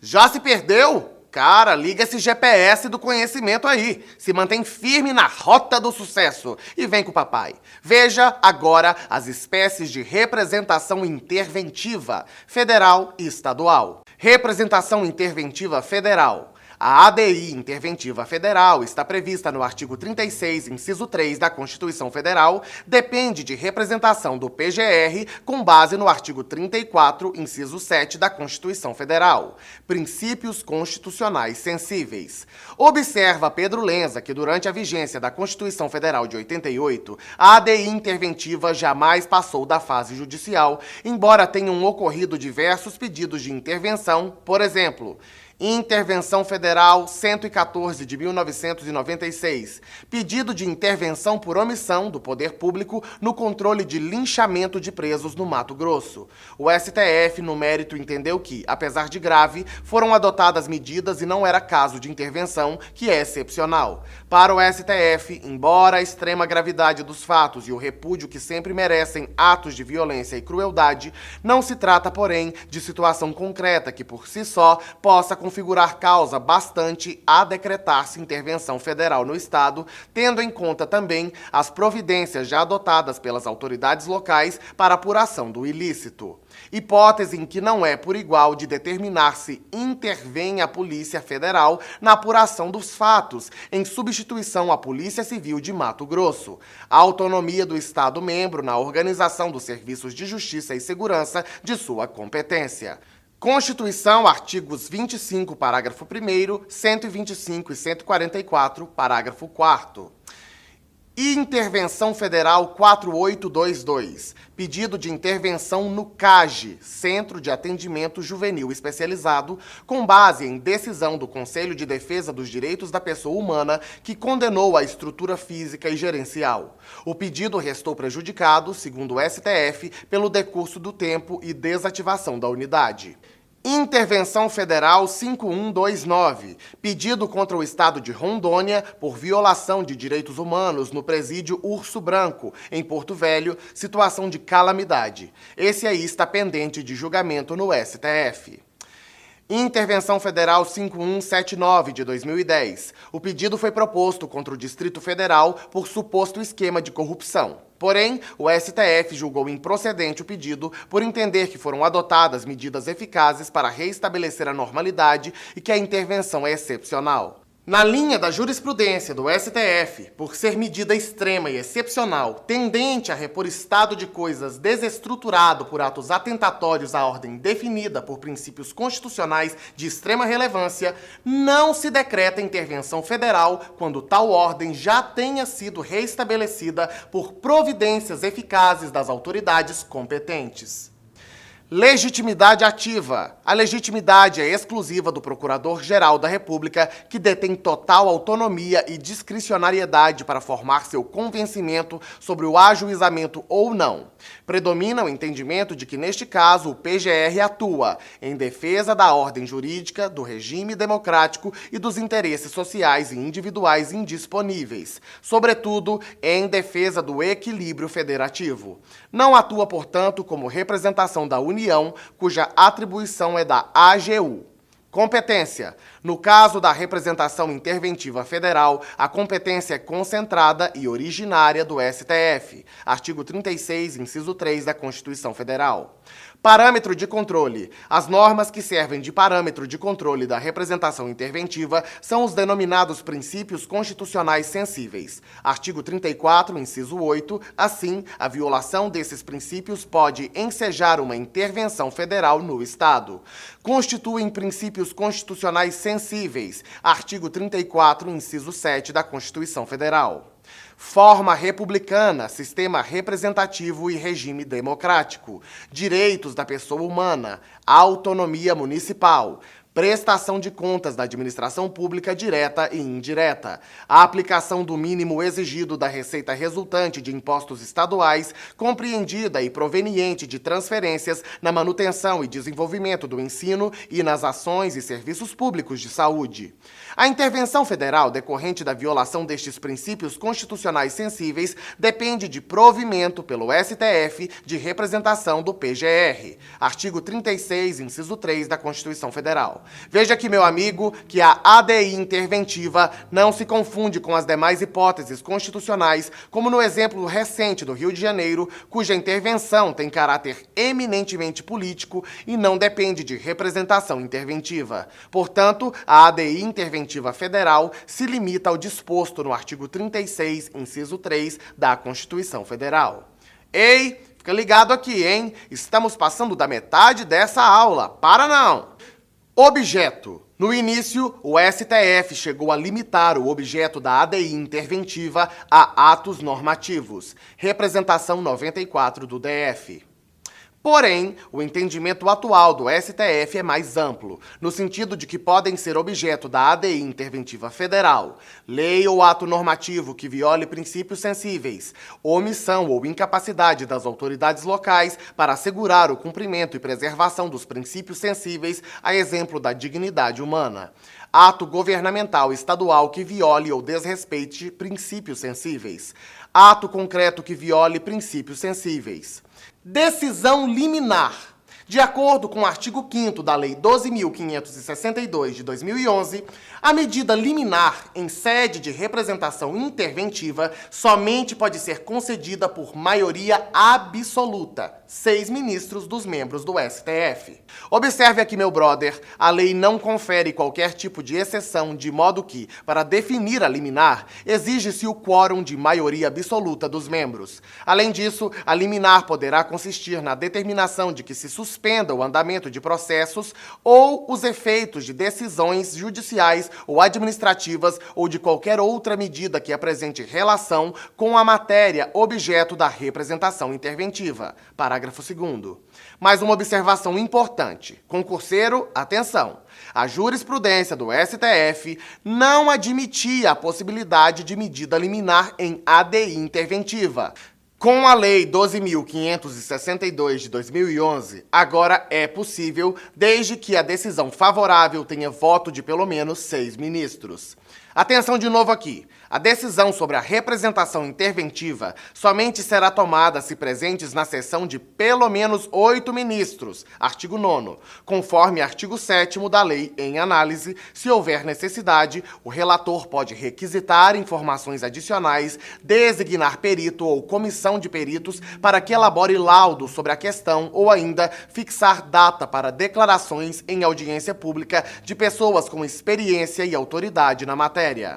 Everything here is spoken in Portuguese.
Já se perdeu? Cara, liga esse GPS do conhecimento aí. Se mantém firme na rota do sucesso e vem com o papai. Veja agora as espécies de representação interventiva, federal e estadual. Representação interventiva federal. A ADI interventiva federal está prevista no artigo 36, inciso 3 da Constituição Federal, depende de representação do PGR com base no artigo 34, inciso 7 da Constituição Federal. Princípios constitucionais sensíveis. Observa Pedro Lenza que durante a vigência da Constituição Federal de 88, a ADI interventiva jamais passou da fase judicial, embora tenham ocorrido diversos pedidos de intervenção, por exemplo, Intervenção Federal 114 de 1996. Pedido de intervenção por omissão do poder público no controle de linchamento de presos no Mato Grosso. O STF, no mérito, entendeu que, apesar de grave, foram adotadas medidas e não era caso de intervenção, que é excepcional. Para o STF, embora a extrema gravidade dos fatos e o repúdio que sempre merecem atos de violência e crueldade, não se trata, porém, de situação concreta que, por si só, possa configurar causa bastante a decretar-se intervenção federal no Estado, tendo em conta também as providências já adotadas pelas autoridades locais para apuração do ilícito. Hipótese em que não é por igual de determinar se intervém a Polícia Federal na apuração dos fatos, em substituição à Polícia Civil de Mato Grosso. A autonomia do Estado-membro na organização dos serviços de justiça e segurança de sua competência. Constituição, artigos 25, parágrafo 1º, 125 e 144, parágrafo 4º. Intervenção Federal 4822. Pedido de intervenção no CAGE, Centro de Atendimento Juvenil Especializado, com base em decisão do Conselho de Defesa dos Direitos da Pessoa Humana, que condenou a estrutura física e gerencial. O pedido restou prejudicado, segundo o STF, pelo decurso do tempo e desativação da unidade. Intervenção Federal 5129, pedido contra o Estado de Rondônia por violação de direitos humanos no presídio Urso Branco, em Porto Velho, situação de calamidade. Esse aí está pendente de julgamento no STF. Intervenção Federal 5179 de 2010. O pedido foi proposto contra o Distrito Federal por suposto esquema de corrupção. Porém, o STF julgou improcedente o pedido por entender que foram adotadas medidas eficazes para reestabelecer a normalidade e que a intervenção é excepcional. Na linha da jurisprudência do STF, por ser medida extrema e excepcional, tendente a repor estado de coisas desestruturado por atos atentatórios à ordem definida por princípios constitucionais de extrema relevância, não se decreta intervenção federal quando tal ordem já tenha sido reestabelecida por providências eficazes das autoridades competentes. Legitimidade ativa. A legitimidade é exclusiva do Procurador-Geral da República, que detém total autonomia e discricionariedade para formar seu convencimento sobre o ajuizamento ou não. Predomina o entendimento de que, neste caso, o PGR atua em defesa da ordem jurídica, do regime democrático e dos interesses sociais e individuais indisponíveis, sobretudo em defesa do equilíbrio federativo. Não atua, portanto, como representação da União, cuja atribuição é da AGU. Competência. No caso da representação interventiva federal, a competência é concentrada e originária do STF. Artigo 36, inciso 3 da Constituição Federal. Parâmetro de controle. As normas que servem de parâmetro de controle da representação interventiva são os denominados princípios constitucionais sensíveis. Artigo 34, inciso 8. Assim, a violação desses princípios pode ensejar uma intervenção federal no Estado. Constituem princípios constitucionais sensíveis. Artigo 34, inciso 7 da Constituição Federal. Forma republicana, sistema representativo e regime democrático. Direitos da pessoa humana, autonomia municipal, prestação de contas da administração pública direta e indireta, a aplicação do mínimo exigido da receita resultante de impostos estaduais, compreendida e proveniente de transferências na manutenção e desenvolvimento do ensino e nas ações e serviços públicos de saúde. A intervenção federal decorrente da violação destes princípios constitucionais sensíveis depende de provimento pelo STF de representação do PGR. Artigo 36, inciso 3 da Constituição Federal. Veja aqui, meu amigo, que a ADI interventiva não se confunde com as demais hipóteses constitucionais, como no exemplo recente do Rio de Janeiro, cuja intervenção tem caráter eminentemente político e não depende de representação interventiva. Portanto, a ADI interventiva federal se limita ao disposto no artigo 36, inciso 3 da Constituição Federal. Ei, fica ligado aqui, hein? Estamos passando da metade dessa aula. Para não! Objeto. No início, o STF chegou a limitar o objeto da ADI interventiva a atos normativos. Representação 94 do DF. Porém, o entendimento atual do STF é mais amplo, no sentido de que podem ser objeto da ADI interventiva federal, lei ou ato normativo que viole princípios sensíveis, omissão ou incapacidade das autoridades locais para assegurar o cumprimento e preservação dos princípios sensíveis, a exemplo da dignidade humana. Ato governamental estadual que viole ou desrespeite princípios sensíveis. Ato concreto que viole princípios sensíveis. Decisão liminar. De acordo com o artigo 5º da Lei 12.562 de 2011, a medida liminar em sede de representação interventiva somente pode ser concedida por maioria absoluta, 6 ministros dos membros do STF. Observe aqui, meu brother, a lei não confere qualquer tipo de exceção, de modo que, para definir a liminar, exige-se o quórum de maioria absoluta dos membros. Além disso, a liminar poderá consistir na determinação de que se suspenda o andamento de processos ou os efeitos de decisões judiciais ou administrativas ou de qualquer outra medida que apresente relação com a matéria objeto da representação interventiva. Parágrafo 2º. Mais uma observação importante. Concurseiro, atenção! A jurisprudência do STF não admitia a possibilidade de medida liminar em ADI interventiva. Com a Lei 12.562 de 2011, agora é possível, desde que a decisão favorável tenha voto de pelo menos 6 ministros. Atenção de novo aqui. A decisão sobre a representação interventiva somente será tomada se presentes na sessão de pelo menos 8 ministros, artigo 9º, conforme artigo 7º da lei em análise. Se houver necessidade, o relator pode requisitar informações adicionais, designar perito ou comissão de peritos para que elabore laudo sobre a questão ou ainda fixar data para declarações em audiência pública de pessoas com experiência e autoridade na matéria.